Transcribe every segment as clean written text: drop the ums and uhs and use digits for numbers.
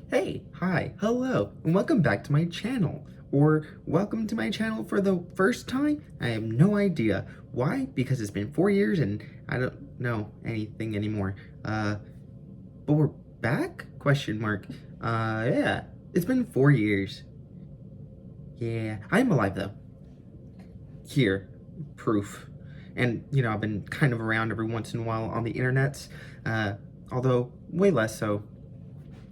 Hey, hi, hello, and welcome back to my channel. Or welcome to my channel for the first time? I have no idea. Why? Because it's been 4 years and I don't know anything anymore. But we're back? Question mark. Yeah, it's been 4 years. Yeah, I'm alive though. Here, proof. And, I've been kind of around every once in a while on the internets, although way less so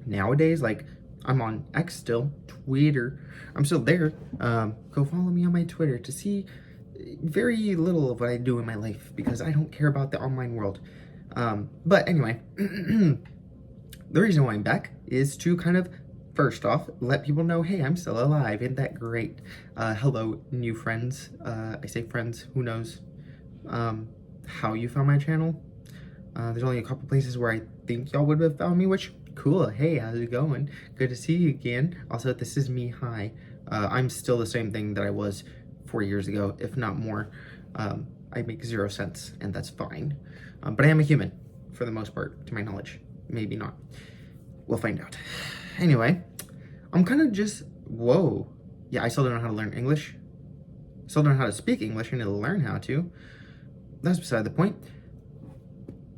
nowadays. Like, I'm on X still, Twitter. I'm still there. Go follow me on my Twitter to see very little of what I do in my life because I don't care about the online world. But anyway, the reason why I'm back is to kind of, first off, let people know, hey, I'm still alive. Isn't that great? Hello, new friends. I say friends, who knows how you found my channel. There's only a couple places where I think y'all would have found me, which, cool. Hey, how's it going? Good to see you again. Also, this is me. Hi. I'm still the same thing that I was 4 years ago, if not more. I make 0 sense, and that's fine. But I am a human, for the most part, to my knowledge. Maybe not. We'll find out. Anyway, I'm kind of just, whoa. Yeah, I still don't know how to learn English. Still don't know how to speak English. I need to learn how to. That's beside the point.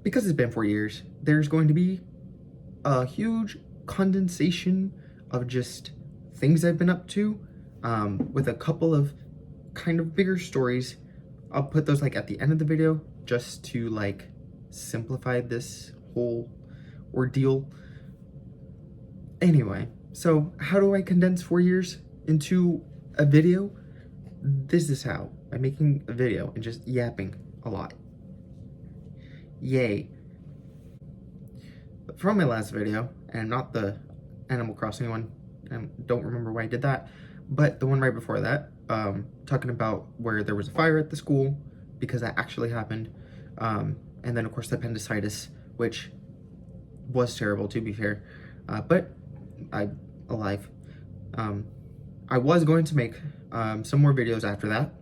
Because it's been 4 years, there's going to be a huge condensation of just things I've been up to, with a couple of kind of bigger stories. I'll put those like at the end of the video just to like simplify this whole ordeal. Anyway, so how do I condense 4 years into a video? This is how, by making a video and just yapping a lot. Yay. From my last video, and not the Animal Crossing one, I don't remember why I did that, but the one right before that, talking about where there was a fire at the school, because that actually happened, and then of course the appendicitis, which was terrible, to be fair, but I'm alive. I was going to make some more videos after that,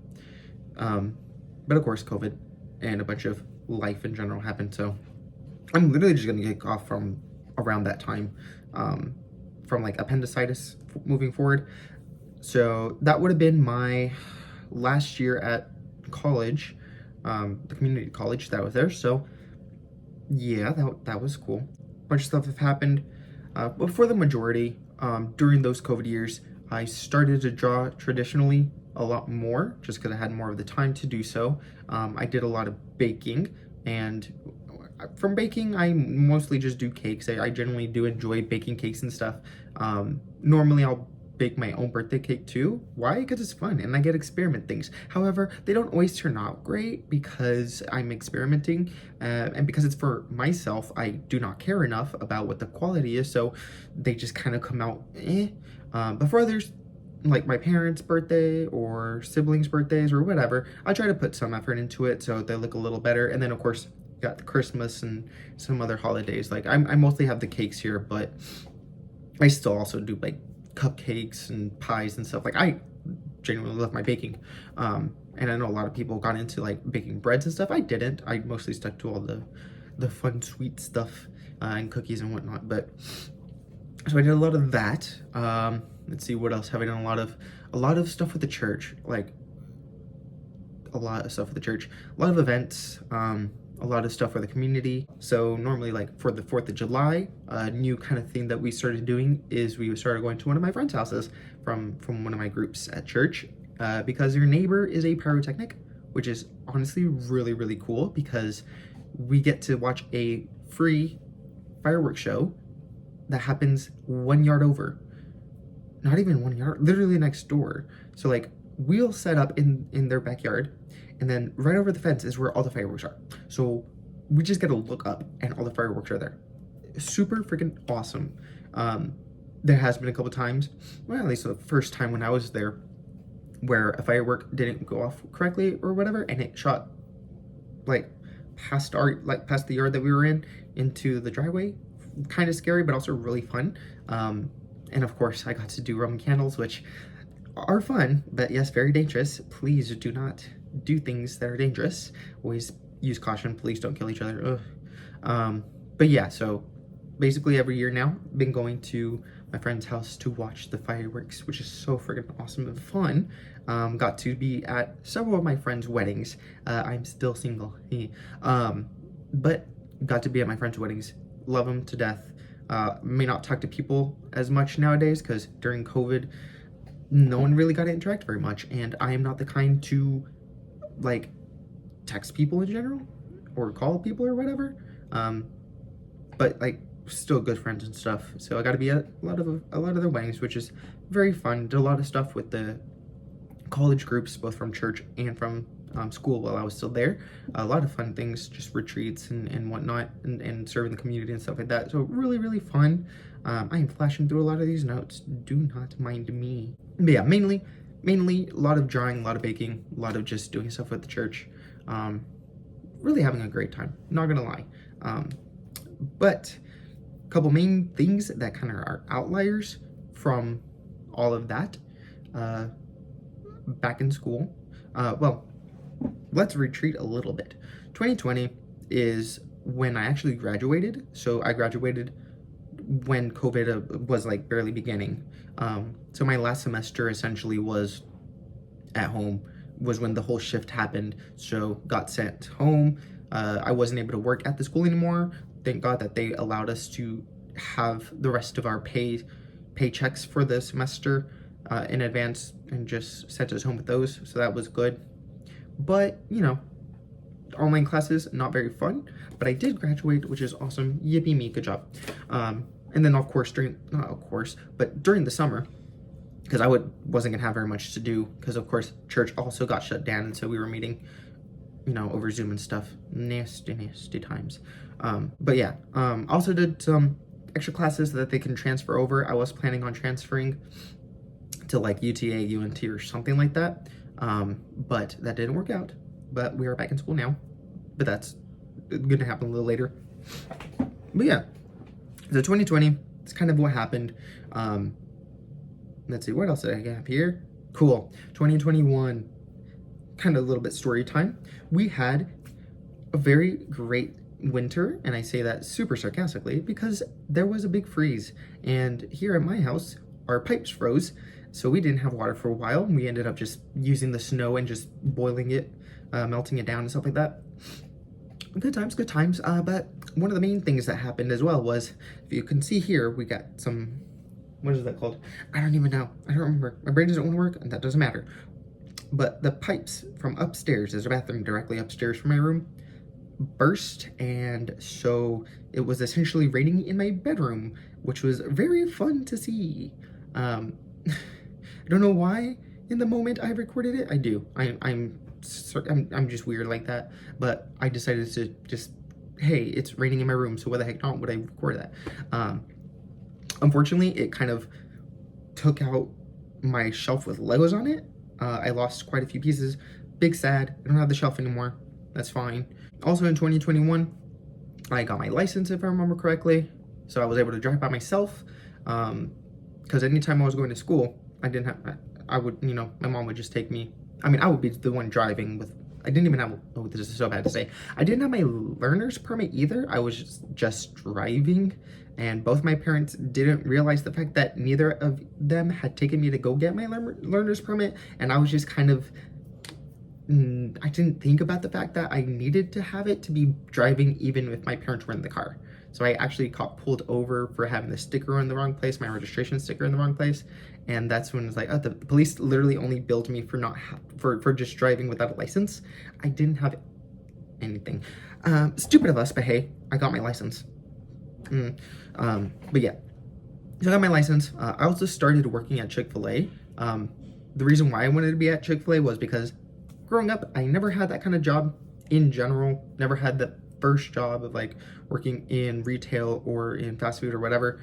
but of course COVID and a bunch of life in general happened, so I'm literally just gonna kick off from around that time, from like appendicitis moving forward. So that would have been my last year at college, the community college that was there. So yeah, that was cool. A bunch of stuff have happened, but for the majority, during those COVID years, I started to draw traditionally a lot more, just because I had more of the time to do so. I did a lot of baking, and from baking, I mostly just do cakes. I generally do enjoy baking cakes and stuff. Normally, I'll bake my own birthday cake too. Why? Because it's fun and I get to experiment things. However, they don't always turn out great because I'm experimenting, and because it's for myself, I do not care enough about what the quality is, so they just kind of come out eh. But for others, like my parents' birthday or siblings' birthdays or whatever, I try to put some effort into it so they look a little better. And then of course, got the Christmas and some other holidays. Like I mostly have the cakes here, but I still also do like cupcakes and pies and stuff. Like I genuinely love my baking. And I know a lot of people got into like baking breads and stuff. I didn't. I mostly stuck to all the fun sweet stuff, and cookies and whatnot. But so I did a lot of that. Let's see, what else have I done? A lot of stuff with the church, like a lot of stuff with the church, a lot of events, a lot of stuff for the community. So normally, like for the 4th of July, a new kind of thing that we started doing is we started going to one of my friends' houses from one of my groups at church, because your neighbor is a pyrotechnic, which is honestly really, really cool because we get to watch a free fireworks show that happens 1 yard over. Not even 1 yard, literally next door. So like we'll set up in their backyard, and then right over the fence is where all the fireworks are. So we just get to look up and all the fireworks are there. Super freaking awesome. There has been a couple times, well, at least the first time when I was there, where a firework didn't go off correctly or whatever, and it shot like past the yard that we were in into the driveway. Kind of scary, but also really fun. And of course, I got to do Roman candles, which are fun, but yes, very dangerous. Please do not do things that are dangerous. Always use caution. Please don't kill each other. Ugh. But yeah, so basically every year now, been going to my friend's house to watch the fireworks, which is so freaking awesome and fun. Got to be at several of my friends' weddings. I'm still single. But got to be at my friends' weddings. Love them to death. May not talk to people as much nowadays because during COVID, no one really got to interact very much. And I am not the kind to, like, text people in general or call people or whatever. But, like, still good friends and stuff. So I got to be at a lot of their weddings, which is very fun. Did a lot of stuff with the college groups, both from church and from school while I was still there. A lot of fun things, just retreats and whatnot, and serving the community and stuff like that. So really, really fun. I am flashing through a lot of these notes. Do not mind me. But yeah, mainly a lot of drawing, a lot of baking, a lot of just doing stuff with the church. Really having a great time, not gonna lie. But a couple main things that kind of are outliers from all of that. Back in school, well, let's retreat a little bit. 2020 is when I actually graduated. So I graduated when COVID was like barely beginning. So my last semester essentially was at home, was when the whole shift happened. So got sent home. I wasn't able to work at the school anymore. Thank God that they allowed us to have the rest of our paychecks for the semester in advance and just sent us home with those. So that was good. But, you know, online classes, not very fun. But I did graduate, which is awesome. Yippee me, good job. And then, of course, during the summer, because I wasn't going to have very much to do, because, of course, church also got shut down. And so we were meeting, you know, over Zoom and stuff. Nasty, nasty times. But yeah, also did some extra classes that they can transfer over. I was planning on transferring to like UTA, UNT, or something like that. But that didn't work out. But we are back in school now. But that's going to happen a little later. But yeah, so 2020, it's kind of what happened. Let's see, what else did I have here? Cool. 2021, kind of a little bit story time. We had a very great winter, and I say that super sarcastically because there was a big freeze. And here at my house, our pipes froze. So we didn't have water for a while. We ended up just using the snow and just boiling it, melting it down and stuff like that. Good times, good times. But one of the main things that happened as well was, if you can see here, we got some, what is that called? I don't even know. I don't remember. My brain doesn't want to work, and that doesn't matter. But the pipes from upstairs, there's a bathroom directly upstairs from my room, burst, and so it was essentially raining in my bedroom, which was very fun to see. I don't know why in the moment I recorded it. I do. I'm just weird like that. But I decided to just, hey, it's raining in my room, so why the heck not would I record that? Unfortunately, it kind of took out my shelf with Legos on it. I lost quite a few pieces. Big sad. I don't have the shelf anymore. That's fine. Also in 2021, I got my license, if I remember correctly. So I was able to drive by myself. Because anytime I was going to school, I would, you know, my mom would just take me. I mean, I would be the one driving with, I didn't even have, oh, this is so bad to say. I didn't have my learner's permit either. I was just driving. And both my parents didn't realize the fact that neither of them had taken me to go get my learner's permit. And I was just kind of, I didn't think about the fact that I needed to have it to be driving even if my parents were in the car. So I actually got pulled over for having the sticker in the wrong place, my registration sticker in the wrong place. And that's when it's like, oh, the police literally only billed me for not for just driving without a license. I didn't have anything. Stupid of us, but hey, I got my license. But yeah, so I got my license. I also started working at Chick-fil-A. The reason why I wanted to be at Chick-fil-A was because growing up, I never had that kind of job in general. Never had the first job of like working in retail or in fast food or whatever,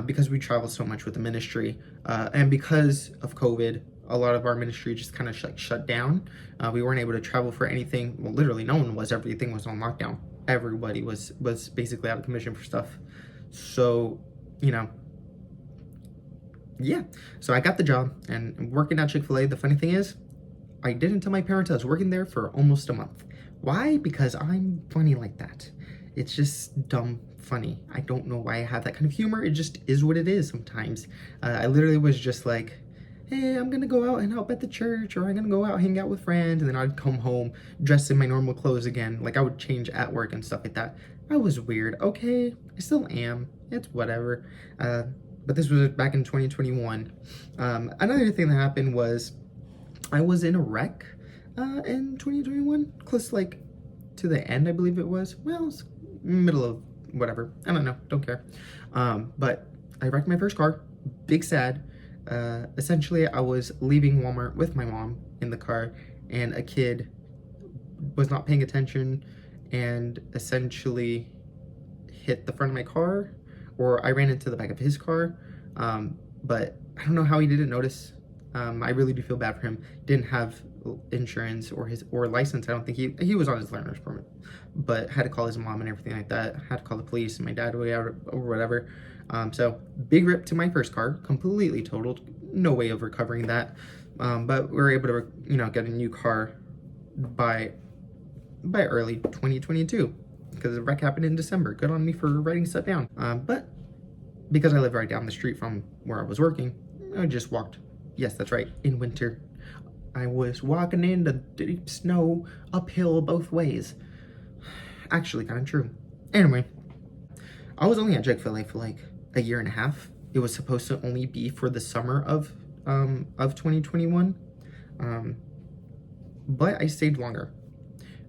because we travel so much with the ministry. And because of COVID, a lot of our ministry just kind of shut down. We weren't able to travel for anything. Well, literally no one was. Everything was on lockdown. Everybody was basically out of commission for stuff. So, you know, yeah. So I got the job and working at Chick-fil-A. The funny thing is, I didn't tell my parents I was working there for almost a month. Why? Because I'm funny like that. It's just dumb funny. I don't know why I have that kind of humor. It just is what it is sometimes. I literally was just like, hey, I'm gonna go out and help at the church, or I'm gonna go out hang out with friends, and then I'd come home dressed in my normal clothes again. Like I would change at work and stuff like that. I was weird. Okay, I still am. It's whatever. But this was back in 2021. Another thing that happened was I was in a wreck in 2021, close like to the end, I believe it was. Well, it's middle of whatever. I don't know. Don't care. But I wrecked my first car. Big sad. Essentially, I was leaving Walmart with my mom in the car, and a kid was not paying attention and essentially hit the front of my car, or I ran into the back of his car. But I don't know how he didn't notice. I really do feel bad for him. Didn't have insurance or license. I don't think he was on his learner's permit, but had to call his mom and everything like that. Had to call the police and my dad or whatever. So big rip to my first car, completely totaled. No way of recovering that. But we were able to, get a new car by early 2022 because the wreck happened in December. Good on me for writing stuff down. But because I live right down the street from where I was working, I just walked. Yes, that's right. In winter, I was walking in the deep snow uphill both ways. Actually, kind of true. Anyway, I was only at Chick-fil-A for like a year and a half. It was supposed to only be for the summer of 2021, but I stayed longer,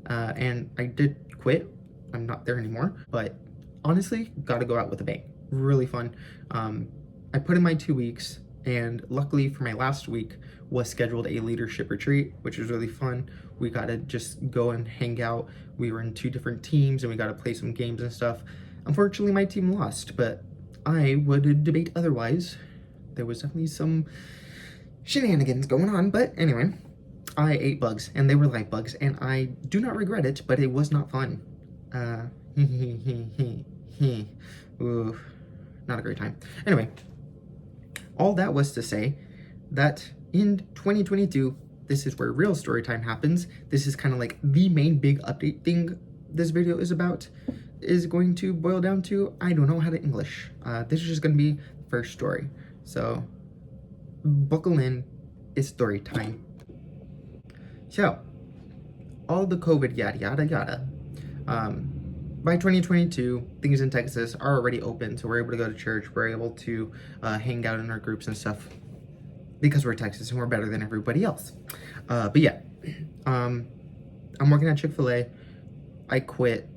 and I did quit. I'm not there anymore. But honestly, got to go out with a bang. Really fun. I put in my 2 weeks. And luckily for my last week was scheduled a leadership retreat, which was really fun. We got to just go and hang out. We were in 2 different teams and we got to play some games and stuff. Unfortunately, my team lost, but I would debate otherwise. There was definitely some shenanigans going on, but anyway, I ate bugs and they were light bugs and I do not regret it, but it was not fun. Ooh, not a great time. Anyway. All that was to say that in 2022, this is where real story time happens. This is kind of like the main big update thing this video is about, is going to boil down to, I don't know how to English. This is just going to be the first story. So buckle in, it's story time. So all the COVID yada yada yada. By 2022, things in Texas are already open, so we're able to go to church, we're able to hang out in our groups and stuff, because we're Texas and we're better than everybody else. But yeah, I'm working at Chick-fil-A. I quit,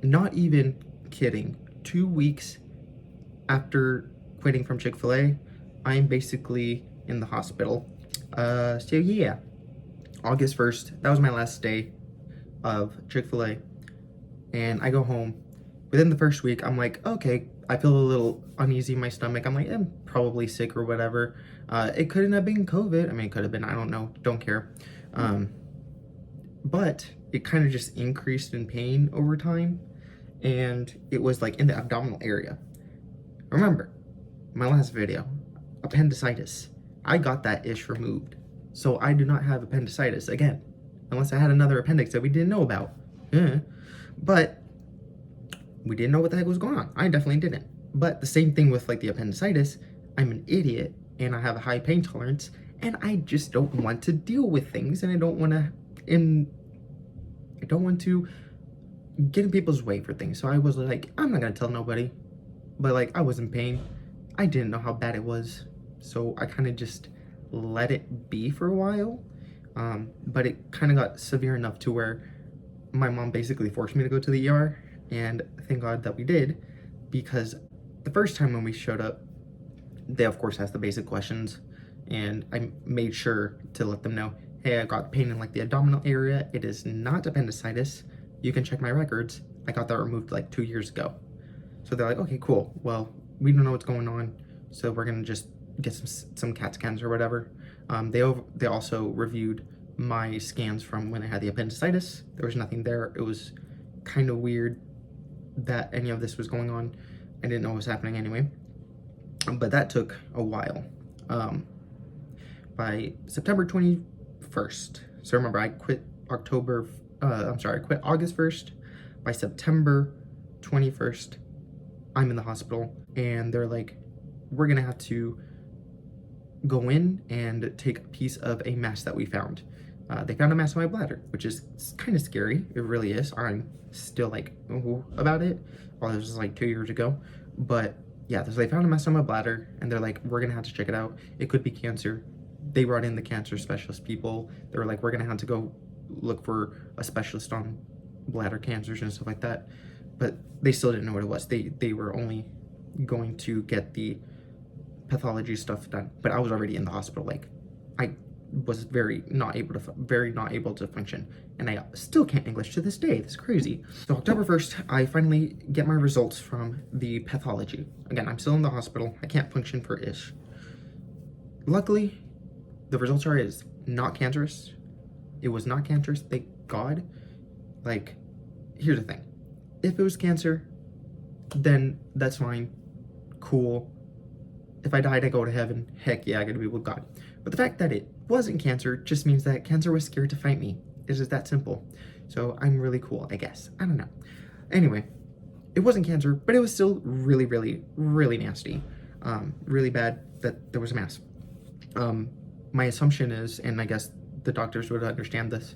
not even kidding, 2 weeks after quitting from Chick-fil-A, I'm basically in the hospital. So yeah, August 1st, that was my last day of Chick-fil-A. And I go home. Within the first week, I'm like, okay, I feel a little uneasy in my stomach. I'm like, I'm probably sick or whatever. It couldn't have been COVID. I mean, it could have been, I don't know, don't care. But it kind of just increased in pain over time. And it was like in the abdominal area. Remember, my last video, appendicitis. I got that ish removed. So I do not have appendicitis again. Unless I had another appendix that we didn't know about. But we didn't know what the heck was going on. I definitely didn't. But the same thing with like the appendicitis. I'm an idiot and I have a high pain tolerance and I just don't want to deal with things, and I don't want to get in people's way for things. So I was like, I'm not gonna tell nobody. But like, I was in pain. I didn't know how bad it was. So I kind of just let it be for a while. But it kind of got severe enough to where my mom basically forced me to go to the ER, and thank God that we did, because the first time when we showed up, they of course asked the basic questions, and I made sure to let them know, hey, I got pain in like the abdominal area. It is not appendicitis. You can check my records. I got that removed like 2 years ago. So they're like, okay, cool. Well, we don't know what's going on, so we're gonna just get some CAT scans or whatever. They also reviewed my scans from when I had the appendicitis. There was nothing there. It was kind of weird that any of this was going on. I didn't know what was happening anyway. But that took a while. By September 21st. So remember, I quit August 1st. By September 21st, I'm in the hospital, and they're like, we're gonna have to go in and take a piece of a mass that we found. They found a mass in my bladder, which is kind of scary. It really is. I'm still like, ooh, about it. Well, this was like 2 years ago. But yeah, so they found a mass in my bladder, and they're like, we're gonna have to check it out. It could be cancer. They brought in the cancer specialist people. They were like, we're gonna have to go look for a specialist on bladder cancers and stuff like that. But they still didn't know what it was. They were only going to get the pathology stuff done. But I was already in the hospital. Like, I was very not able to function, and I still can't English to this day. It's crazy. So October 1st, I finally get my results from the pathology. Again, I'm still in the hospital. I can't function for ish. Luckily, the results are is not cancerous. It was not cancerous, thank God. Like, here's the thing. If it was cancer, then that's fine. Cool. If I died, I go to heaven. Heck yeah, I gotta be with God. But the fact that it wasn't cancer just means that cancer was scared to fight me. It's just that simple. So I'm really cool, I guess. I don't know. Anyway, it wasn't cancer, but it was still really, really, really nasty. Really bad that there was a mass. My assumption is, and I guess the doctors would understand this,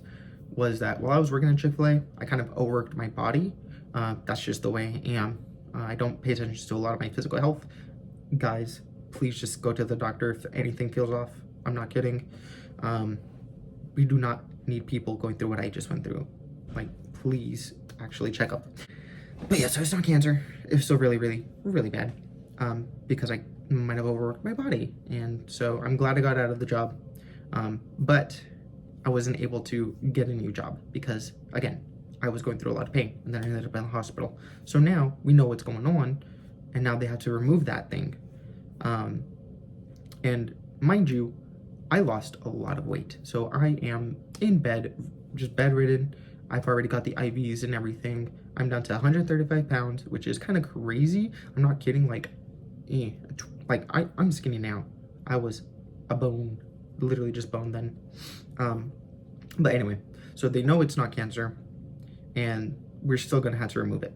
was that while I was working at Chick-fil-A, I kind of overworked my body. That's just the way I am. I don't pay attention to a lot of my physical health. Guys, please just go to the doctor if anything feels off. I'm not kidding. We do not need people going through what I just went through. Like, please actually check up. But yeah, so it's not cancer. It was still really, really, really bad. Because I might have overworked my body. And so I'm glad I got out of the job. But I wasn't able to get a new job because, again, I was going through a lot of pain, and then I ended up in the hospital. So now we know what's going on, and now they have to remove that thing. And mind you, I lost a lot of weight. So I am in bed, just bedridden. I've already got the IVs and everything. I'm down to 135 pounds, which is kind of crazy. I'm not kidding. Like, I'm skinny now. I was a bone, literally just bone then. But anyway, so they know it's not cancer, and we're still gonna have to remove it.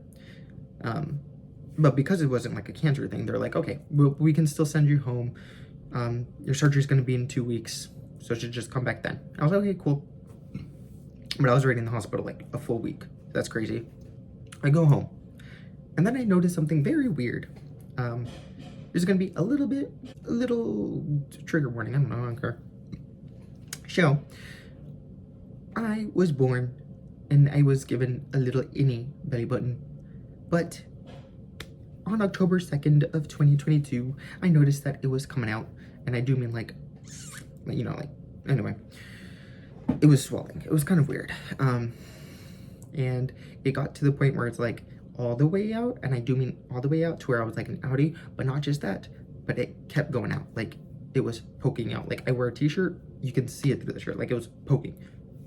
But because it wasn't like a cancer thing, they're like, okay, we can still send you home. Your surgery's gonna be in 2 weeks, so it should just come back then. I was like, okay, cool. But I was already in the hospital like a full week. That's crazy. I go home, and then I noticed something very weird. There's gonna be a little trigger warning. I don't care. So, I was born, and I was given a little innie belly button, but on October 2nd of 2022, I noticed that it was coming out, and I do mean like, you know, like, anyway, it was swelling. It was kind of weird. And it got to the point where it's like all the way out, and I do mean all the way out to where I was like an outie, but not just that, but it kept going out. Like, it was poking out. Like, I wear a t-shirt, you can see it through the shirt. Like, it was poking.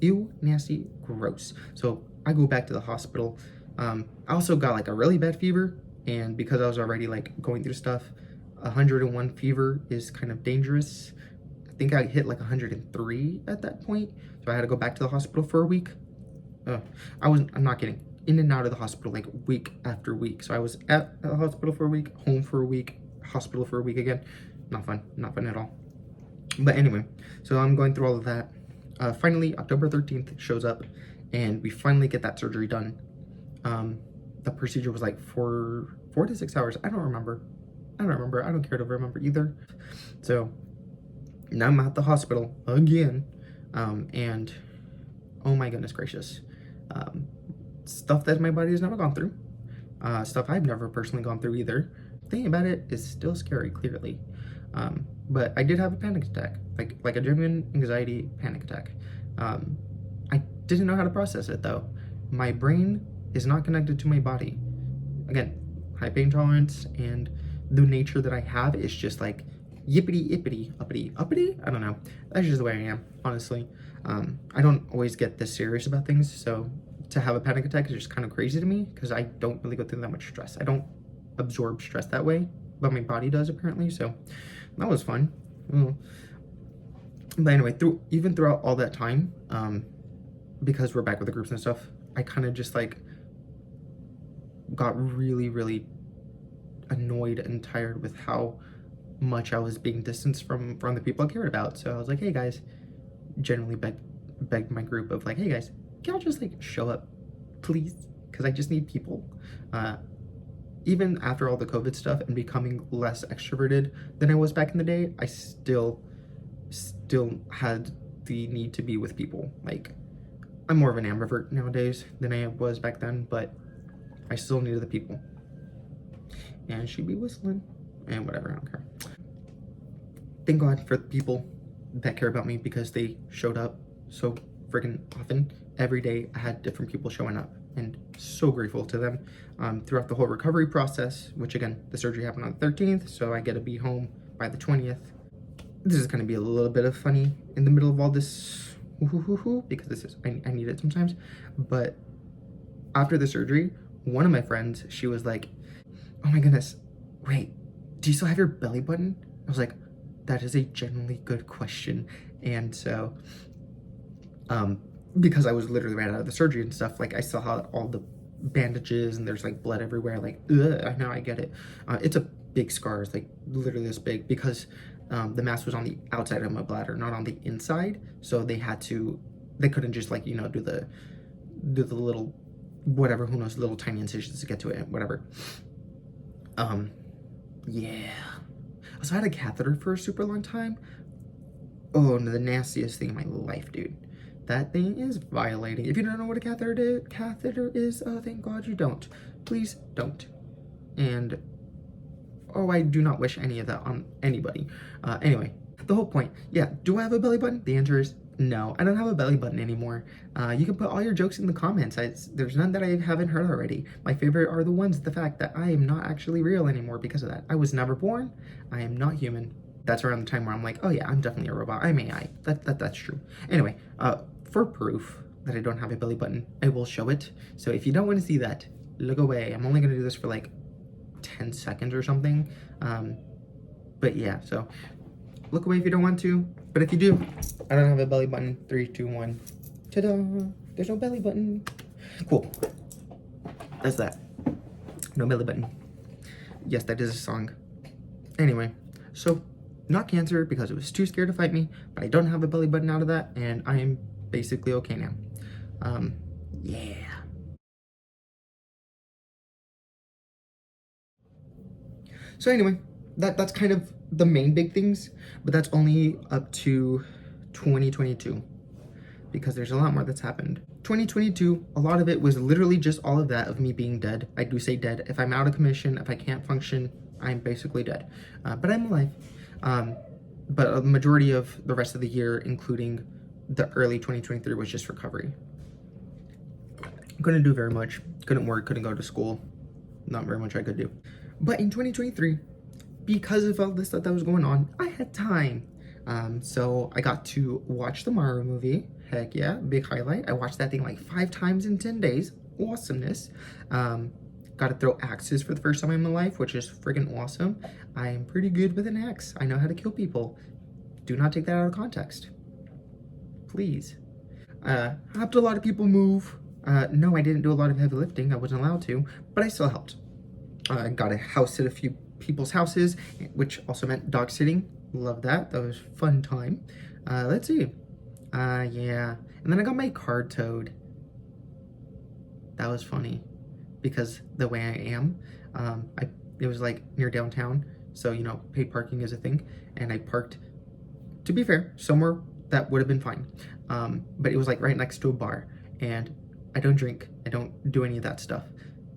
Ew, nasty, gross. So I go back to the hospital. I also got like a really bad fever, and because I was already like going through stuff, 101 fever is kind of dangerous. I think I hit like 103 at that point, so I had to go back to the hospital for a week. I'm not kidding, in and out of the hospital like week after week. So I was at the hospital for a week, home for a week, hospital for a week again. Not fun at all. But anyway, so I'm going through all of that. Finally, October 13th shows up, and we finally get that surgery done. The procedure was like 4 to 6 hours. I don't remember. I don't care to remember either. So now I'm at the hospital again, and oh my goodness gracious, stuff that my body has never gone through, stuff I've never personally gone through either. Thinking about it is still scary, clearly. But I did have a panic attack, like a genuine anxiety panic attack. I didn't know how to process it though. My brain is not connected to my body. Again, high pain tolerance, and the nature that I have is just like yippity ippity uppity. I don't know. That's just the way I am, honestly. I don't always get this serious about things, so to have a panic attack is just kind of crazy to me because I don't really go through that much stress. I don't absorb stress that way, but my body does apparently. So that was fun. But anyway, throughout all that time, because we're back with the groups and stuff, I kind of just like got really, really annoyed and tired with how much I was being distanced from the people I cared about. So I was like, hey guys, generally begged my group of like, hey guys, can y'all just like show up, please? Because I just need people. Even after all the COVID stuff and becoming less extroverted than I was back in the day, I still had the need to be with people. Like, I'm more of an ambivert nowadays than I was back then, but I still needed the people. And she'd be whistling and whatever, I don't care. Thank God for the people that care about me, because they showed up so freaking often. Every day I had different people showing up, and so grateful to them throughout the whole recovery process, which again, the surgery happened on the 13th, so I get to be home by the 20th. This is gonna be a little bit of funny in the middle of all this, because this is, I need it sometimes. But after the surgery, one of my friends, she was like, oh my goodness, wait, do you still have your belly button? I was like, that is a genuinely good question. And so, because I was literally right out of the surgery and stuff, like I still had all the bandages and there's like blood everywhere, like, ugh, now I get it. It's a big scar, it's like literally this big, because the mass was on the outside of my bladder, not on the inside. So they couldn't just like, do the little, whatever, who knows, little tiny incisions to get to it, whatever. Yeah. So I had a catheter for a super long time. Oh, the nastiest thing in my life, dude. That thing is violating. If you don't know what a catheter is, oh, thank God you don't. Please don't. And, oh, I do not wish any of that on anybody. Anyway, the whole point. Yeah, do I have a belly button? The answer is no. I don't have a belly button anymore. You can put all your jokes in the comments. There's none that I haven't heard already. My favorite are the ones, the fact that I am not actually real anymore because of that. I was never born. I am not human. That's around the time where I'm like, oh yeah, I'm definitely a robot. I'm AI. That's true. Anyway, for proof that I don't have a belly button, I will show it. So if you don't want to see that, look away. I'm only going to do this for like 10 seconds or something. But yeah, so look away if you don't want to. But if you do, I don't have a belly button. 3, 2, 1. Ta-da! There's no belly button. Cool. That's that. No belly button. Yes, that is a song. Anyway, so not cancer because it was too scared to fight me, but I don't have a belly button out of that, and I am basically okay now. Yeah. So anyway, that's kind of the main big things, but that's only up to 2022, because there's a lot more that's happened. 2022, a lot of it was literally just all of that of me being dead. I do say dead. If I'm out of commission, if I can't function, I'm basically dead. But I'm alive. But a majority of the rest of the year, including the early 2023, was just recovery. Couldn't do very much. Couldn't work, couldn't go to school. Not very much I could do. But in 2023, because of all this stuff that was going on, I had time. So I got to watch the Mario movie. Heck yeah, big highlight. I watched that thing like 5 times in 10 days. Awesomeness. Got to throw axes for the first time in my life, which is freaking awesome. I am pretty good with an axe. I know how to kill people. Do not take that out of context. Please. Helped a lot of people move. No, I didn't do a lot of heavy lifting. I wasn't allowed to, but I still helped. Got a house at a few people's houses, which also meant dog sitting. Love that. That was a fun time. Let's see. Yeah. And then I got my car towed. That was funny because the way I am, it was like near downtown. So, paid parking is a thing. And I parked, to be fair, somewhere that would have been fine. But it was like right next to a bar, and I don't drink. I don't do any of that stuff.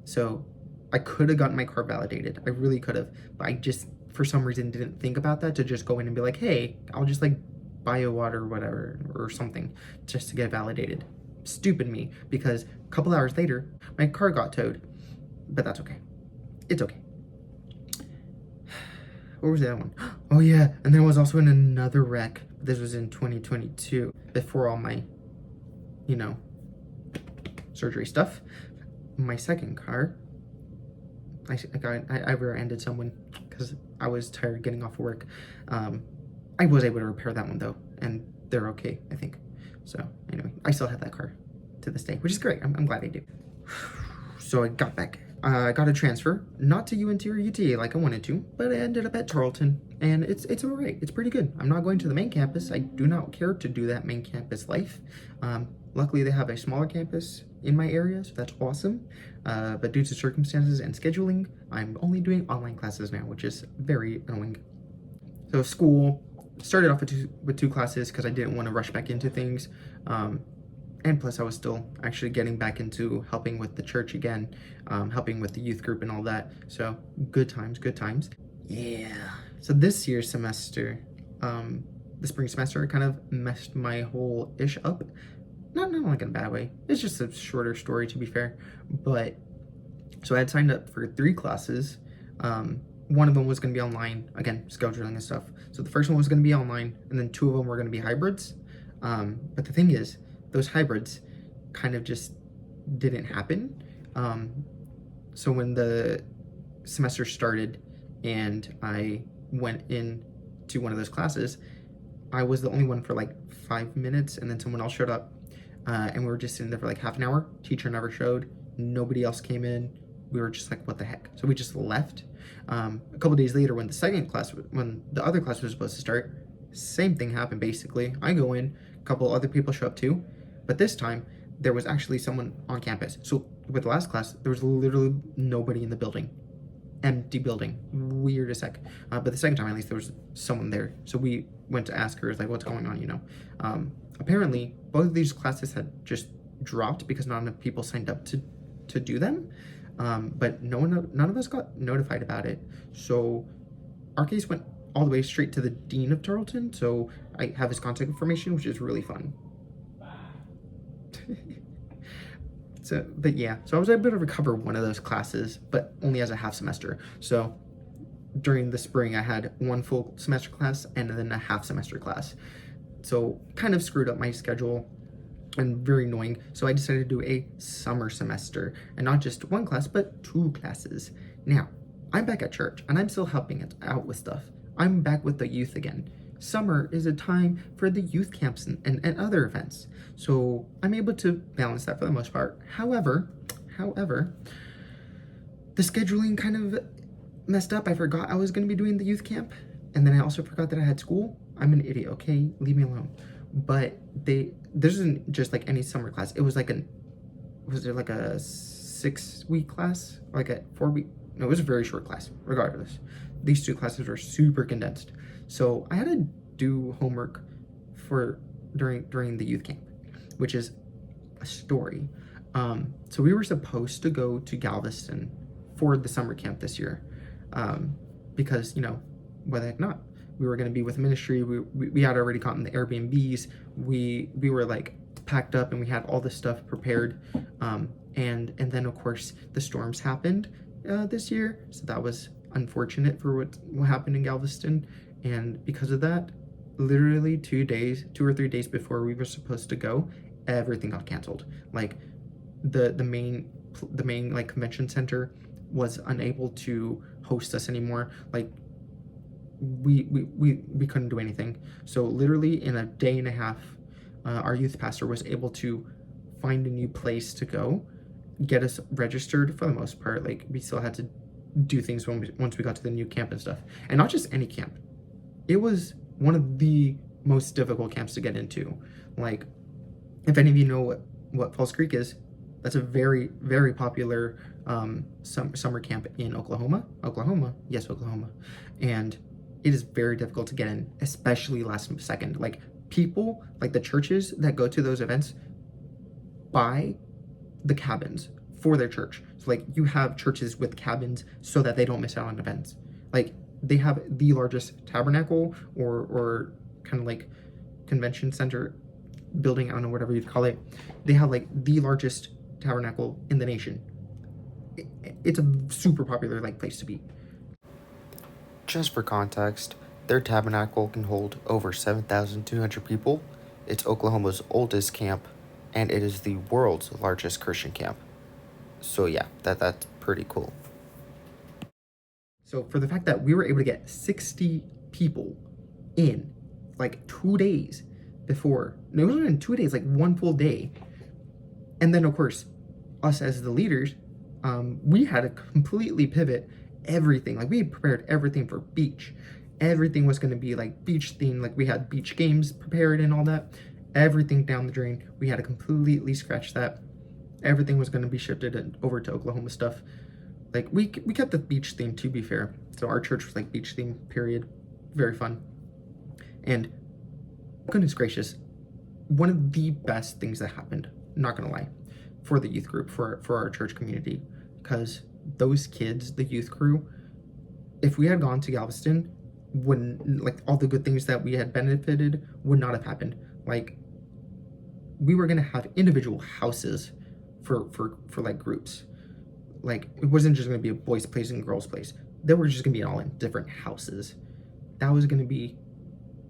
So I could have gotten my car validated. I really could have, but I just, for some reason, didn't think about that, to just go in and be like, hey, I'll just like buy a water or whatever, or something, just to get validated. Stupid me, because a couple hours later, my car got towed, but that's okay. It's okay. What was that one? Oh yeah, and then I was also in another wreck. This was in 2022, before all my, surgery stuff. My second car, I rear-ended someone because I was tired of getting off of work. I was able to repair that one though, and they're okay, I think. So anyway, I still have that car to this day, which is great. I'm glad I do. So I got back I got a transfer, not to UNT or UTA like I wanted to, but I ended up at Tarleton, and it's all right. It's pretty good. I'm not going to the main campus. I do not care to do that main campus life. Luckily, they have a smaller campus in my area, so that's awesome. But due to circumstances and scheduling, I'm only doing online classes now, which is very annoying. So school started off with two classes because I didn't want to rush back into things. And plus I was still actually getting back into helping with the church again, helping with the youth group and all that. So good times, good times. Yeah. So this year's semester, the spring semester, kind of messed my whole ish up. Not like in a bad way. It's just a shorter story, to be fair. But so I had signed up for 3 classes. One of them was going to be online, again, scheduling and stuff. So the first one was going to be online, and then 2 of them were going to be hybrids. But the thing is, those hybrids kind of just didn't happen. So when the semester started and I went in to one of those classes, I was the only one for like 5 minutes, and then someone else showed up, and we were just sitting there for like half an hour. Teacher never showed. Nobody else came in. We were just like, what the heck? So we just left. A couple days later, when the other class was supposed to start, same thing happened basically. I go in, a couple other people show up too, but this time there was actually someone on campus. So with the last class, there was literally nobody in the building. Empty building. Weird as heck. But the second time, at least, there was someone there. So we went to ask her, like, what's going on, you know? Apparently, both of these classes had just dropped because not enough people signed up to do them. But none of us got notified about it. So our case went all the way straight to the dean of Tarleton. So I have his contact information, which is really fun. But yeah, so I was able to recover one of those classes, but only as a half semester. So during the spring, I had 1 full semester class and then a half semester class. So kind of screwed up my schedule and very annoying. So I decided to do a summer semester, and not just 1 class, but 2 classes. Now, I'm back at church and I'm still helping it out with stuff. I'm back with the youth again. Summer is a time for the youth camps and other events. So I'm able to balance that for the most part. However, the scheduling kind of messed up. I forgot I was going to be doing the youth camp. And then I also forgot that I had school. I'm an idiot, okay? Leave me alone. But this isn't just like any summer class. It was like was there like a 6-week class? Like a 4-week? No, it was a very short class, regardless. These 2 classes were super condensed. So I had to do homework during the youth camp, which is a story. So we were supposed to go to Galveston for the summer camp this year, because, you know, why the heck not? We were going to be with ministry. We had already gotten the Airbnbs. We were like packed up and we had all this stuff prepared. And then of course the storms happened this year, so that was unfortunate for what happened in Galveston. And because of that, literally 2 or 3 days before we were supposed to go, everything got canceled. Like the main like convention center was unable to host us anymore. Like we couldn't do anything. So literally in a day and a half, our youth pastor was able to find a new place to go, get us registered for the most part. Like we still had to do things once we got to the new camp and stuff. And not just any camp. It was one of the most difficult camps to get into. Like, if any of you know what Falls Creek is, that's a very, very popular summer camp in Oklahoma. Yes, Oklahoma. And it is very difficult to get in, especially last second. Like, people, like the churches that go to those events, buy the cabins for their church. So, like, you have churches with cabins so that they don't miss out on events. Like, they have the largest tabernacle or kind of like convention center building, I don't know, whatever you'd call it. They have like the largest tabernacle in the nation. It's a super popular like place to be. Just for context, their tabernacle can hold over 7,200 people. It's Oklahoma's oldest camp, and it is the world's largest Christian camp. So yeah, that's pretty cool. So for the fact that we were able to get 60 people in like 2 days before, no, it wasn't even 2 days, like 1 full day. And then of course, us as the leaders, we had to completely pivot everything. Like, we prepared everything for beach. Everything was going to be like beach themed. Like, we had beach games prepared and all that. Everything down the drain. We had to completely scratch that. Everything was going to be shifted over to Oklahoma stuff. Like, we kept the beach theme, to be fair. So our church was like beach theme, period. Very fun. And goodness gracious, one of the best things that happened, not gonna lie, for the youth group, for our church community, because those kids, the youth crew, if we had gone to Galveston, wouldn't, like, all the good things that we had benefited would not have happened. Like, we were gonna have individual houses for like groups. Like, it wasn't just gonna be a boys' place and girls' place. They were just gonna be all in different houses. That was gonna be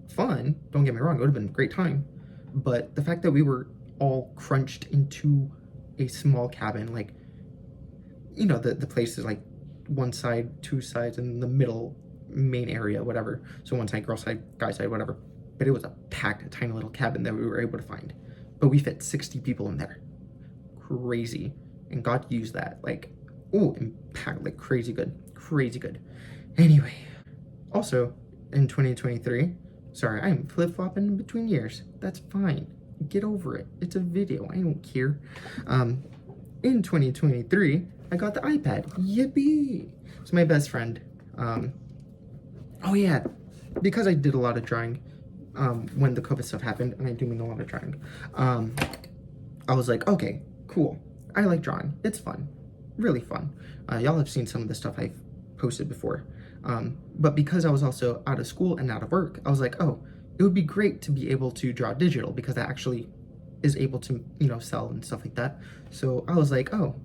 fun. Don't get me wrong, it would have been a great time. But the fact that we were all crunched into a small cabin, like, you know, the place is like one side, two sides, and the middle main area, whatever. So one side, girl side, guy side, whatever. But it was a packed, tiny little cabin that we were able to find. But we fit 60 people in there. Crazy. And God used that. Like, oh, and packed like crazy good. Crazy good. Anyway, also in 2023, sorry, I'm flip-flopping in between years. That's fine. Get over it. It's a video. I don't care. In 2023, I got the iPad. Yippee! So my best friend, oh yeah, because I did a lot of drawing, when the COVID stuff happened, and I do mean a lot of drawing, I was like, okay, cool. I like drawing. It's fun. Really fun. Y'all have seen some of the stuff I've posted before. But because I was also out of school and out of work, I was like, oh, it would be great to be able to draw digital, because that actually is able to, you know, sell and stuff like that. So I was like, oh,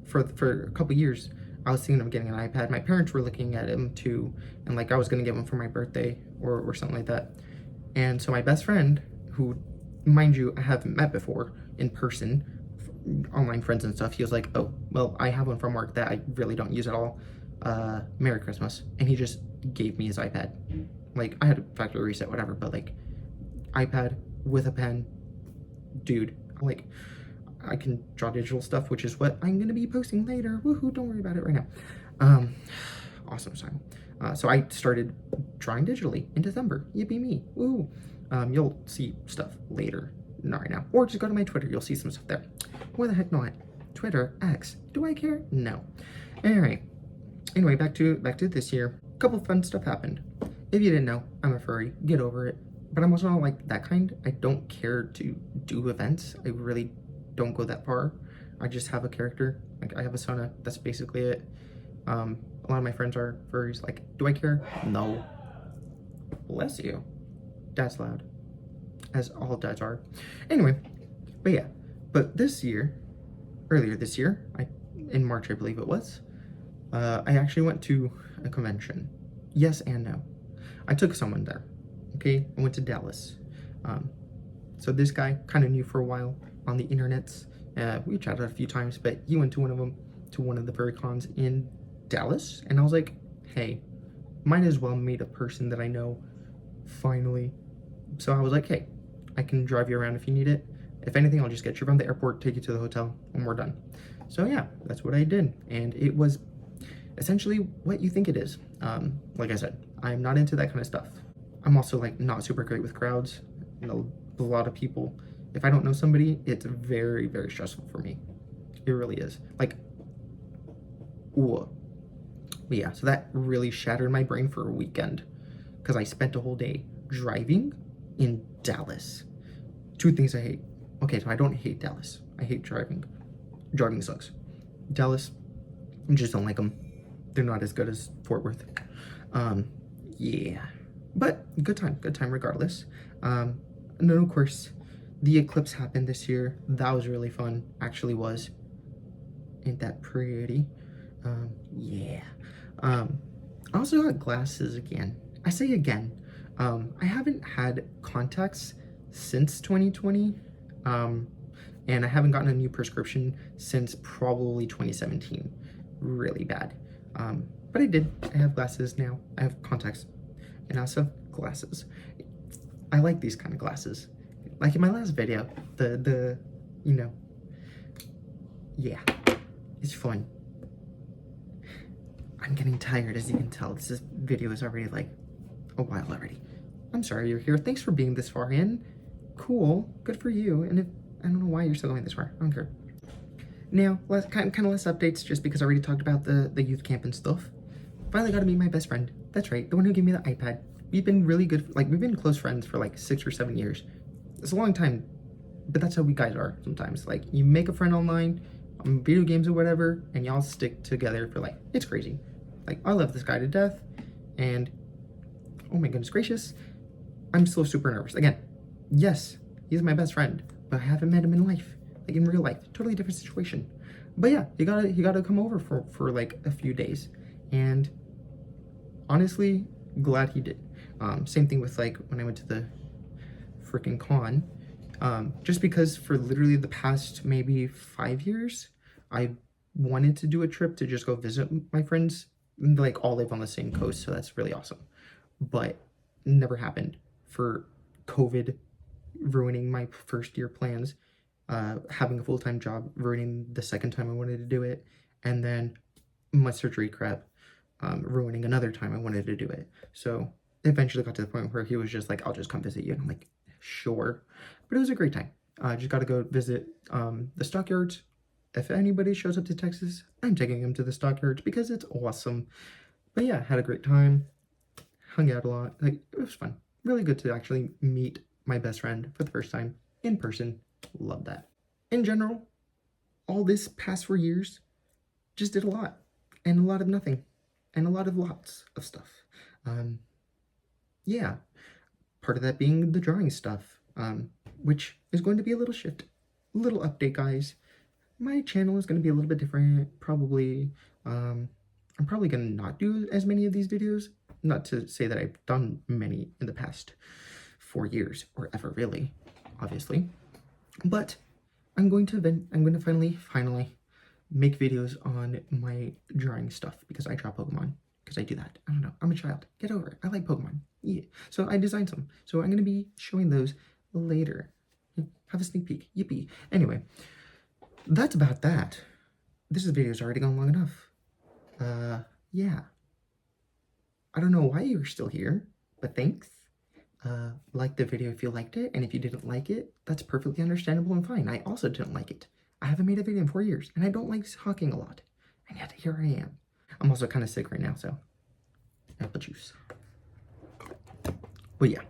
for a couple years, I was thinking of getting an iPad. My parents were looking at him too, and like I was gonna get one for my birthday or something like that. And so my best friend, who, mind you, I haven't met before in person, online friends and stuff, he was like, oh, well, I have one from work that I really don't use at all. Merry Christmas. And he just gave me his iPad. Like, I had a factory reset, whatever, but like, iPad with a pen, dude, like, I can draw digital stuff, which is what I'm gonna be posting later. Woohoo, don't worry about it right now. Awesome, Simon. So I started drawing digitally in December. Yippee me. Woo. You'll see stuff later, not right now. Or just go to my Twitter, you'll see some stuff there. Why the heck not? Twitter, X. Do I care? No. Alright. Anyway, back to this year. A couple fun stuff happened. If you didn't know, I'm a furry. Get over it. But I'm also not like that kind. I don't care to do events. I really don't go that far. I just have a character. Like, I have a Sona. That's basically it. A lot of my friends are furries. Like, do I care? No. Bless you. Dad's loud. As all dads are. Anyway, but yeah. But this year, earlier this year, in March I believe it was, I actually went to a convention. Yes and no. I took someone there. Okay, I went to Dallas. So this guy kind of knew for a while on the internets. We chatted a few times, but he went to one of the furry cons in Dallas, and I was like, hey, might as well meet a person that I know, finally. So I was like, hey, I can drive you around if you need it. If anything, I'll just get you from the airport, take you to the hotel, and we're done. So yeah, that's what I did, and it was essentially what you think it is. Like I said, I'm not into that kind of stuff. I'm also like not super great with crowds, a lot of people. If I don't know somebody, it's very, very stressful for me. It really is. Like, ooh. But yeah, so that really shattered my brain for a weekend, because I spent a whole day driving in Dallas. Two things I hate. Okay, so I don't hate Dallas. I hate driving. Driving sucks. Dallas, I just don't like them. They're not as good as Fort Worth. Yeah. But good time regardless. And then of course, the eclipse happened this year. That was really fun. Actually was. Ain't that pretty? Yeah. I also got glasses again. I say again. I haven't had contacts since 2020. And I haven't gotten a new prescription since probably 2017. Really bad. But I did. I have glasses now. I have contacts. And I also have glasses. I like these kind of glasses. Like in my last video, the you know, yeah, it's fun. I'm getting tired, as you can tell. This video is already like a while already. I'm sorry you're here. Thanks for being this far in. Cool. Good for you. And if, I don't know why you're still going this far. I don't care. Now, kind of less updates just because I already talked about the youth camp and stuff. Finally got to meet my best friend. That's right, the one who gave me the iPad. We've been really good, like we've been close friends for like 6 or 7 years. It's a long time, but that's how we guys are sometimes. Like you make a friend online, on video games or whatever, and y'all stick together for like, it's crazy. Like I love this guy to death, and oh my goodness gracious, I'm still super nervous. Again, yes, he's my best friend, but I haven't met him in life, like in real life, totally different situation. But yeah, he gotta come over for like a few days, and honestly, glad he did. Same thing with like when I went to the freaking con, just because for literally the past maybe 5 years, I wanted to do a trip to just go visit my friends. They like all live on the same coast, so that's really awesome. But never happened for COVID ruining my first year plans, having a full-time job ruining the second time I wanted to do it, and then my surgery crap ruining another time I wanted to do it. So eventually got to the point where he was just like, I'll just come visit you. And I'm like, sure. But it was a great time. I just got to go visit the stockyards. If anybody shows up to Texas, I'm taking them to the stockyards because it's awesome. But yeah, had a great time. Hung out a lot. Like, it was fun. Really good to actually meet my best friend for the first time in person. Love that. In general, all this past 4 years, just did a lot. And a lot of nothing. And a lot of lots of stuff. Yeah. Part of that being the drawing stuff, which is going to be a little shift. A little update, guys. My channel is going to be a little bit different, probably. I'm probably going to not do as many of these videos. Not to say that I've done many in the past 4 years, or ever really, obviously. But I'm going to finally make videos on my drawing stuff because I draw Pokemon. Because I do that. I don't know. I'm a child. Get over it. I like Pokemon. Yeah. So I designed some. So I'm going to be showing those later. Have a sneak peek. Yippee. Anyway, that's about that. This video's already gone long enough. Yeah. I don't know why you're still here, but thanks. Like the video if you liked it, and if you didn't like it, that's perfectly understandable and fine. I also didn't like it. I haven't made a video in 4 years, and I don't like talking a lot. And yet, here I am. I'm also kind of sick right now, so apple juice. But yeah,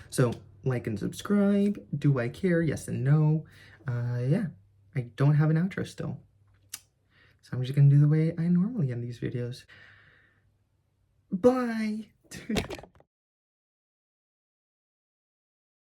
so like and subscribe. Do I care? Yes and no. Yeah, I don't have an outro still. So I'm just gonna do the way I normally end these videos. Bye!